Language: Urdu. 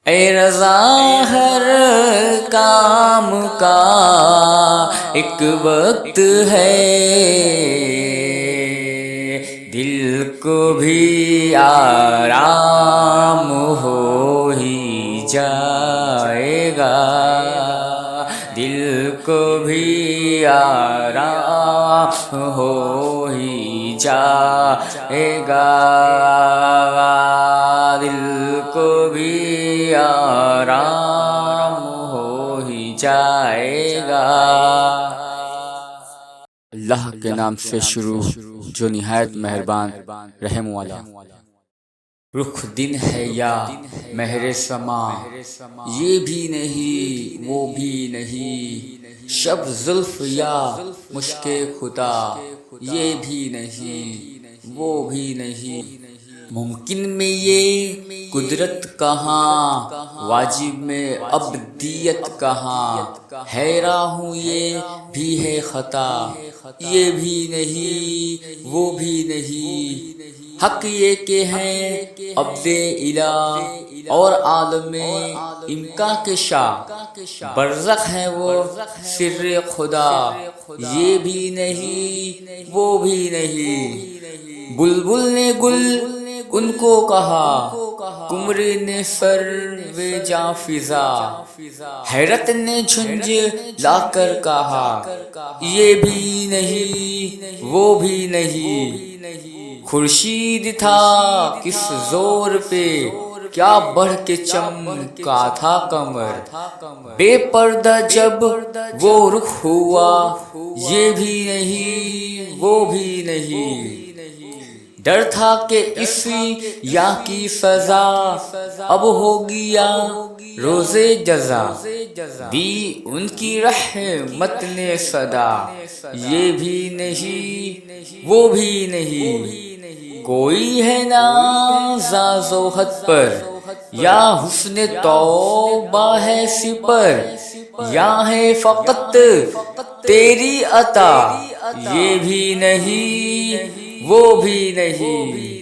اے رضا ہر کام کا ایک وقت ہے، دل کو بھی آرام ہو ہی جائے گا، دل کو بھی آرام ہو ہی جائے گا، دل کو بھی آرام ہو ہی جائے گا۔ اللہ کے نام سے شروع جو نہایت مہربان رحم والا۔ رخ دن ہے یا مہر سما، یہ بھی نہیں وہ بھی نہیں، شب زلف یا مشک خدا، یہ بھی نہیں وہ بھی نہیں، ممکن میں یہ قدرت کہاں، واجب میں ابدیت کہاں، حیران ہوں یہ بھی ہے خطا، یہ بھی نہیں وہ بھی نہیں، حق یہ کہ ہیں عبد الہ اور عالم امکا کے شاہ، برزخ ہے وہ سر خدا، یہ بھی نہیں وہ بھی نہیں، بلبل نے گل ان کو کہا، قمر نے سر و جاں فضا، حیرت نے جھنج لا کر کہا، یہ بھی نہیں وہ بھی نہیں، خورشید تھا کس زور پہ کیا بڑھ کے چمکا تھا قمر، بے پردہ جب وہ رخ ہوا، یہ بھی نہیں وہ بھی نہیں، ڈر تھا کہ اس یا کی سزا اب ہوگی یا روز جزا، دی ان کی رحمت نے صدا، یہ بھی نہیں وہ بھی نہیں، کوئی ہے نازاز و حد پر یا حسن توبہ ہے سپر، یا ہے فقط تیری عطا، یہ بھی نہیں وہ بھی نہیں۔